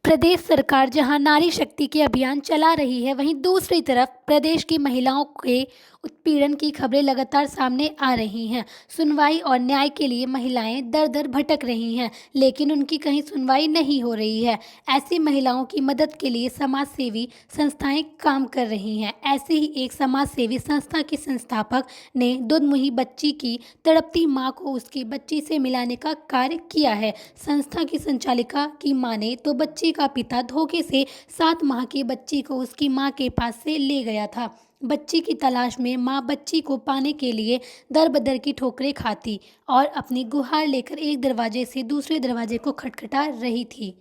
प्रदेश सरकार जहां नारी शक्ति के अभियान चला रही है, वहीं दूसरी तरफ प्रदेश की महिलाओं के उत्पीड़न की खबरें लगातार सामने आ रही हैं। सुनवाई और न्याय के लिए महिलाएं दर-दर भटक रही हैं, लेकिन उनकी कहीं सुनवाई नहीं हो रही है। ऐसी महिलाओं की मदद के लिए समाज सेवी संस्थाएं काम कर रही हैं। ऐसे ही एक समाज सेवी संस्था के संस्थापक ने दुधमुही बच्ची की तड़पती मां को उसकी बच्ची से मिलाने का कार्य किया है। संस्था की संचालिका की माने तो बच्ची का पिता धोखे से 7 माह की बच्ची को उसकी मां के पास से ले गया था। बच्ची की तलाश में मां बच्ची को पाने के लिए दर-बदर की ठोकरें खाती और अपनी गुहार लेकर एक दरवाजे से दूसरे दरवाजे को खटखटा रही थी,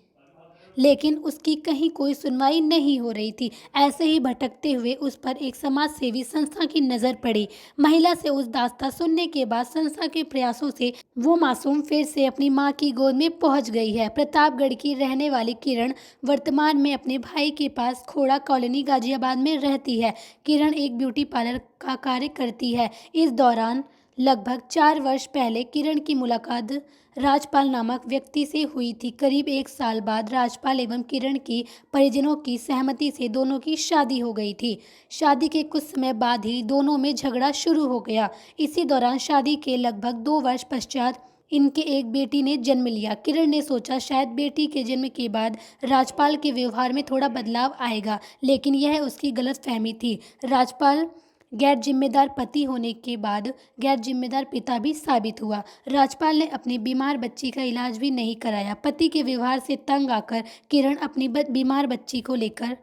लेकिन उसकी कहीं कोई सुनवाई नहीं हो रही थी। ऐसे ही भटकते हुए उस पर एक समाज सेवी संस्था की नज़र पड़ी। महिला से उस दास्तां सुनने के बाद संस्था के प्रयासों से वो मासूम फिर से अपनी मां की गोद में पहुंच गई है। प्रतापगढ़ की रहने वाली किरण वर्तमान में अपने भाई के पास खोड़ा कॉलोनी गाजियाबाद में रहती है। किरण एक ब्यूटी पार्लर का कार्य करती है। इस दौरान लगभग 4 वर्ष पहले किरण की मुलाकात राजपाल नामक व्यक्ति से हुई थी। करीब 1 साल बाद राजपाल एवं किरण की परिजनों की सहमति से दोनों की शादी हो गई थी। शादी के कुछ समय बाद ही दोनों में झगड़ा शुरू हो गया। इसी दौरान शादी के लगभग 2 वर्ष पश्चात इनके एक बेटी ने जन्म लिया। किरण ने सोचा शायद बेटी के जन्म के बाद राजपाल के व्यवहार में थोड़ा बदलाव आएगा, लेकिन यह उसकी गलतफहमी थी। राजपाल गैर जिम्मेदार पति होने के बाद गैर जिम्मेदार पिता भी साबित हुआ। राजपाल ने अपनी बीमार बच्ची का इलाज भी नहीं कराया। पति के व्यवहार से तंग आकर किरण अपनी बीमार बच्ची को लेकर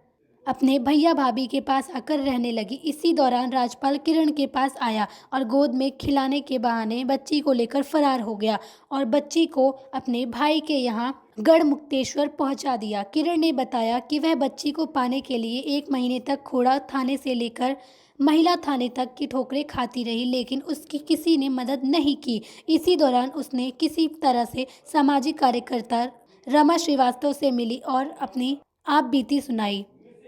अपने भैया भाभी के पास आकर रहने लगी। इसी दौरान राजपाल किरण के पास आया और गोद में खिलाने के बहाने बच्ची को लेकर फरार हो गया और बच्ची को अपने भाई के यहाँ गढ़मुक्तेश्वर पहुंचा दिया। किरण ने बताया कि वह बच्ची को पाने के लिए 1 महीने तक खोड़ा थाने से लेकर महिला थाने तक की ठोकरें खाती रही, लेकिन उसकी किसी ने मदद नहीं की। इसी दौरान उसने किसी तरह से सामाजिक कार्यकर्ता रमा श्रीवास्तव से मिली और अपनी आप बीती सुनाई,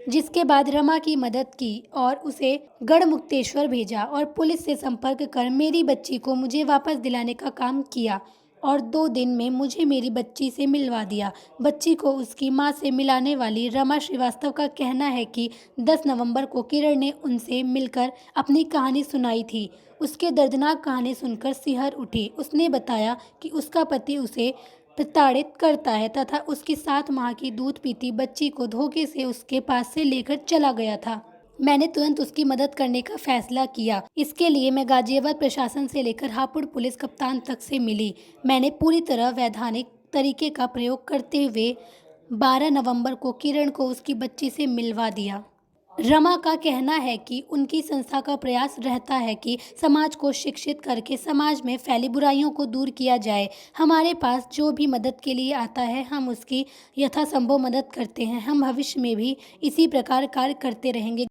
जिसके बाद रमा की मदद की और उसे गढ़मुक्तेश्वर भेजा और पुलिस से संपर्क कर मेरी बच्ची को मुझे वापस दिलाने का काम किया और 2 दिन में मुझे मेरी बच्ची से मिलवा दिया। बच्ची को उसकी मां से मिलाने वाली रमा श्रीवास्तव का कहना है कि 10 नवंबर को किरण ने उनसे मिलकर अपनी कहानी सुनाई थी। उसके दर्दनाक कहानी सुनकर सिहर उठी। उसने बताया कि उसका पति उसे प्रताड़ित करता है तथा उसकी 7 माह की दूध पीती बच्ची को धोखे से उसके पास से लेकर चला गया था। मैंने तुरंत उसकी मदद करने का फैसला किया। इसके लिए मैं गाजियाबाद प्रशासन से लेकर हापुड़ पुलिस कप्तान तक से मिली। मैंने पूरी तरह वैधानिक तरीके का प्रयोग करते हुए 12 नवंबर को किरण को उसकी बच्ची से मिलवा दिया। रमा का कहना है कि उनकी संस्था का प्रयास रहता है कि समाज को शिक्षित करके समाज में फैली बुराइयों को दूर किया जाए। हमारे पास जो भी मदद के लिए आता है हम उसकी यथासंभव मदद करते हैं। हम भविष्य में भी इसी प्रकार कार्य करते रहेंगे।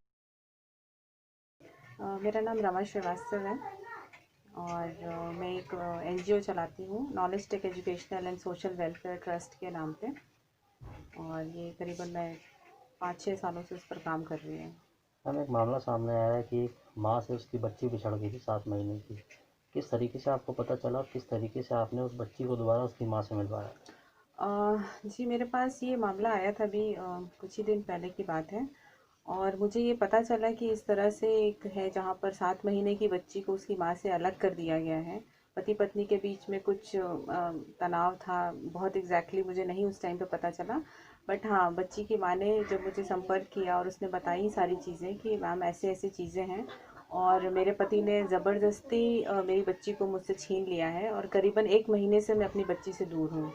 मेरा नाम रमा श्रीवास्तव है और मैं एक एनजीओ चलाती हूँ, नॉलेस्टिक educational and social welfare trust के नाम पे, और ये करीबन मैं 5-6 सालों से इस पर काम कर रही हूँ। मैम, एक मामला सामने आया है कि एक माँ से उसकी बच्ची बिछड़ गई थी 7 महीने की। किस तरीके से आपको पता चला और किस तरीके से आपने उस बच्ची को दोबारा उसकी माँ से मिलवाया? जी, मेरे पास ये मामला आया था अभी कुछ ही दिन पहले की बात है, और मुझे ये पता चला कि इस तरह से एक है जहाँ पर 7 महीने की बच्ची को उसकी माँ से अलग कर दिया गया है। पति पत्नी के बीच में कुछ तनाव था, बहुत एग्जैक्टली मुझे नहीं उस टाइम पे पता चला, बट हाँ, बच्ची की माँ ने जब मुझे संपर्क किया और उसने बताई सारी चीज़ें कि मैम ऐसे ऐसी चीज़ें हैं और मेरे पति ने ज़बरदस्ती मेरी बच्ची को मुझसे छीन लिया है और करीबन 1 महीने से मैं अपनी बच्ची से दूर हूँ,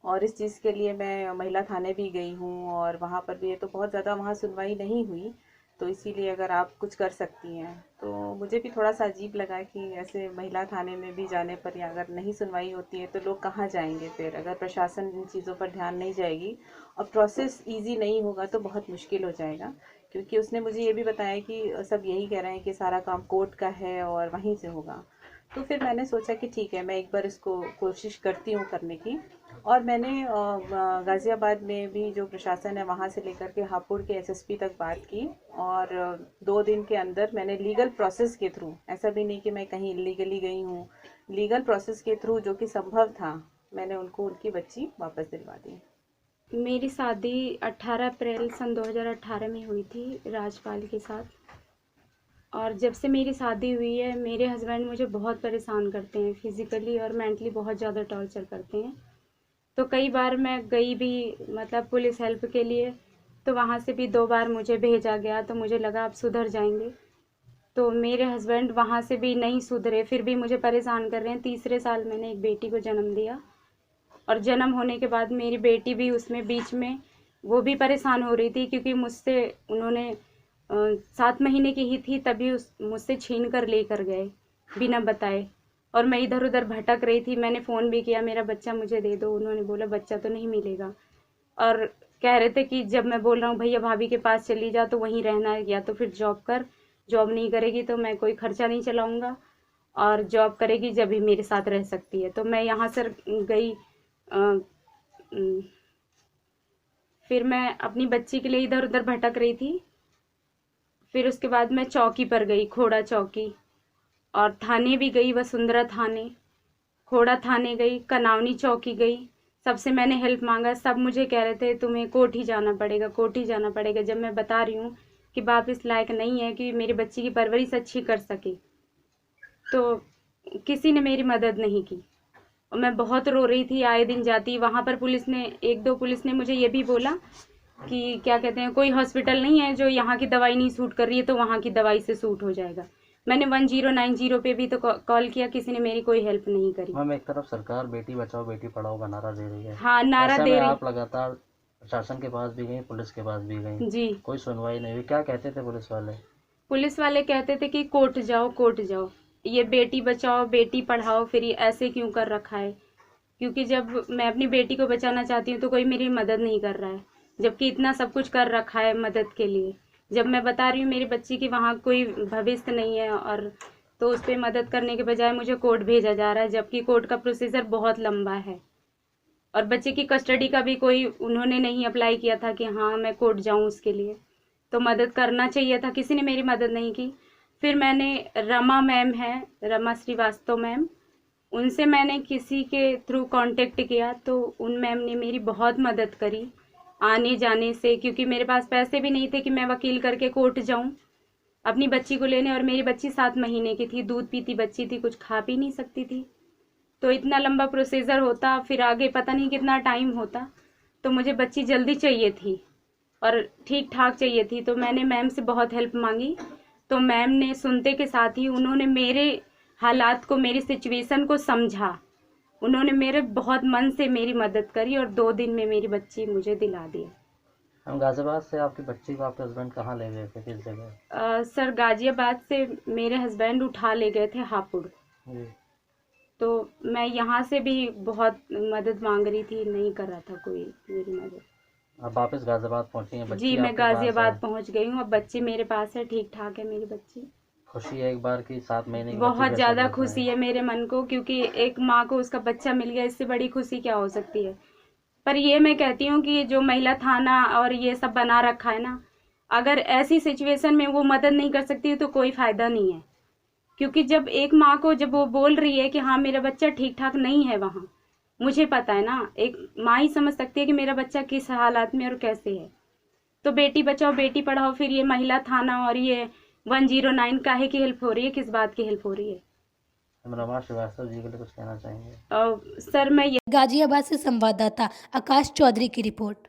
और इस चीज़ के लिए मैं महिला थाने भी गई हूँ और वहाँ पर भी तो बहुत ज़्यादा वहाँ सुनवाई नहीं हुई। तो इसीलिए अगर आप कुछ कर सकती हैं तो मुझे भी थोड़ा सा अजीब लगा कि ऐसे महिला थाने में भी जाने पर या अगर नहीं सुनवाई होती है तो लोग कहाँ जाएंगे फिर, अगर प्रशासन इन चीज़ों पर ध्यान नहीं जाएगी और प्रोसेस ईजी नहीं होगा तो बहुत मुश्किल हो जाएगा। क्योंकि उसने मुझे ये भी बताया कि सब यही कह रहे हैं कि सारा काम कोर्ट का है और वहीं से होगा। तो फिर मैंने सोचा कि ठीक है, मैं एक बार इसको कोशिश करती हूँ करने की, और मैंने गाज़ियाबाद में भी जो प्रशासन है वहाँ से लेकर के हापुड़ के एसएसपी तक बात की, और 2 दिन के अंदर मैंने लीगल प्रोसेस के थ्रू, ऐसा भी नहीं कि मैं कहीं इलीगली गई हूँ, लीगल प्रोसेस के थ्रू जो कि संभव था, मैंने उनको उनकी बच्ची वापस दिलवा दी। मेरी शादी 18 अप्रैल सन 2018 में हुई थी राजपाल के साथ। और जब से मेरी शादी हुई है मेरे हस्बैंड मुझे बहुत परेशान करते हैं, फिज़िकली और मेंटली बहुत ज़्यादा टॉर्चर करते हैं। तो कई बार मैं गई भी मतलब पुलिस हेल्प के लिए, तो वहाँ से भी 2 बार मुझे भेजा गया, तो मुझे लगा अब सुधर जाएंगे। तो मेरे हस्बैंड वहाँ से भी नहीं सुधरे, फिर भी मुझे परेशान कर रहे हैं। तीसरे साल मैंने एक बेटी को जन्म दिया और जन्म होने के बाद मेरी बेटी भी उसमें बीच में वो भी परेशान हो रही थी, क्योंकि मुझसे उन्होंने 7 महीने की ही थी तभी मुझसे छीन कर लेकर गए बिना बताए। और मैं इधर उधर भटक रही थी, मैंने फ़ोन भी किया मेरा बच्चा मुझे दे दो, उन्होंने बोला बच्चा तो नहीं मिलेगा। और कह रहे थे कि जब मैं बोल रहा हूँ भैया भाभी के पास चली जा तो वहीं रहना है, या तो फिर जॉब कर, जॉब नहीं करेगी तो मैं कोई खर्चा नहीं चलाऊँगा, और जॉब करेगी जब भी मेरे साथ रह सकती है। तो मैं यहाँ से गई, फिर मैं अपनी बच्ची के लिए इधर उधर भटक रही थी। फिर उसके बाद मैं चौकी पर गई, खोड़ा चौकी, और थाने भी गई, वसुंधरा थाने, खोड़ा थाने गई, कनावनी चौकी गई। सबसे मैंने हेल्प मांगा, सब मुझे कह रहे थे तुम्हें कोर्ट ही जाना पड़ेगा, कोर्ट ही जाना पड़ेगा। जब मैं बता रही हूँ कि बाप इस लायक नहीं है कि मेरी बच्ची की परवरिश अच्छी कर सके, तो किसी ने मेरी मदद नहीं की। और मैं बहुत रो रही थी, आए दिन जाती वहाँ पर। पुलिस ने 1-2 पुलिस ने मुझे ये भी बोला कि क्या कहते हैं, कोई हॉस्पिटल नहीं है जो यहाँ की दवाई नहीं सूट कर रही है तो वहाँ की दवाई से सूट हो जाएगा। मैंने 1090 पे भी तो कॉल किया, किसी ने मेरी कोई हेल्प नहीं करी। मैम, एक तरफ सरकार बेटी बचाओ बेटी पढ़ाओ का नारा दे रही है, हाँ, नारा ऐसे दे में रही। आप लगातार प्रशासन के पास भी गई, पुलिस के पास भी गई, जी, कोई सुनवाई नहीं हुई, क्या कहते थे पुलिस वाले? पुलिस वाले कहते थे कि कोर्ट जाओ, कोर्ट जाओ, ये बेटी बचाओ बेटी पढ़ाओ, फिर ये ऐसे क्यों कर रखा है। क्योंकि जब मैं अपनी बेटी को बचाना चाहती हूँ तो कोई मेरी मदद नहीं कर रहा है, जबकि इतना सब कुछ कर रखा है मदद के लिए। जब मैं बता रही हूँ मेरी बच्ची की वहाँ कोई भविष्य नहीं है, और तो उस पर मदद करने के बजाय मुझे कोर्ट भेजा जा रहा है, जबकि कोर्ट का प्रोसीजर बहुत लंबा है। और बच्चे की कस्टडी का भी कोई उन्होंने नहीं अप्लाई किया था कि हाँ मैं कोर्ट जाऊँ उसके लिए, तो मदद करना चाहिए था, किसी ने मेरी मदद नहीं की। फिर मैंने रमा मैम है, रमा श्रीवास्तव मैम, उनसे मैंने किसी के थ्रू कांटेक्ट किया, तो उन मैम ने मेरी बहुत मदद करी आने जाने से, क्योंकि मेरे पास पैसे भी नहीं थे कि मैं वकील करके कोर्ट जाऊं अपनी बच्ची को लेने। और मेरी बच्ची 7 महीने की थी, दूध पीती बच्ची थी, कुछ खा पी नहीं सकती थी, तो इतना लंबा प्रोसीजर होता, फिर आगे पता नहीं कितना टाइम होता। तो मुझे बच्ची जल्दी चाहिए थी और ठीक ठाक चाहिए थी, तो मैंने मैम से बहुत हेल्प मांगी। तो मैम ने सुनते के साथ ही उन्होंने मेरे हालात को, मेरी सिचुएशन को समझा, उन्होंने मेरे बहुत मन से मेरी मदद करी और 2 दिन में मेरी बच्ची मुझे दिला दी। हम गाजियाबाद से आपकी बच्ची को आपके हस्बैंड कहाँ ले गए थे, किस जगह? सर गाजियाबाद से मेरे हस्बैंड उठा ले गए थे हापुड़। जी। तो मैं यहाँ से भी बहुत मदद मांग रही थी, नहीं कर रहा था कोई मेरी मदद। आप वापस गाजियाबाद पहुंची हैं? बच्ची जी, मैं आपके पास गाजियाबाद है? पहुँच गई हूँ, अब बच्ची मेरे पास है, ठीक ठाक है मेरी बच्ची। खुशी है एक बार की 7 महीने की बच्ची बहुत फिर से ज़्यादा देख रहे खुशी हैं। है मेरे मन को, क्योंकि एक माँ को उसका बच्चा मिल गया, इससे बड़ी खुशी क्या हो सकती है। पर ये मैं कहती हूँ कि जो महिला थाना और ये सब बना रखा है ना, अगर ऐसी सिचुएशन में वो मदद नहीं कर सकती तो कोई फायदा नहीं है। क्योंकि जब एक माँ को जब वो बोल रही है कि हाँ मेरा बच्चा ठीक ठाक नहीं है, वहाँ मुझे पता है ना, एक माँ ही समझ सकती है कि मेरा बच्चा किस हालात में और कैसे है। तो बेटी बचाओ बेटी पढ़ाओ, फिर ये महिला थाना और ये 109 काहे की हेल्प हो रही है, किस बात की हेल्प हो रही है। हम रमा श्रीवास्तव जी के लिए कुछ कहना चाहेंगे? सर मैं गाजियाबाद से संवाददाता आकाश चौधरी की रिपोर्ट।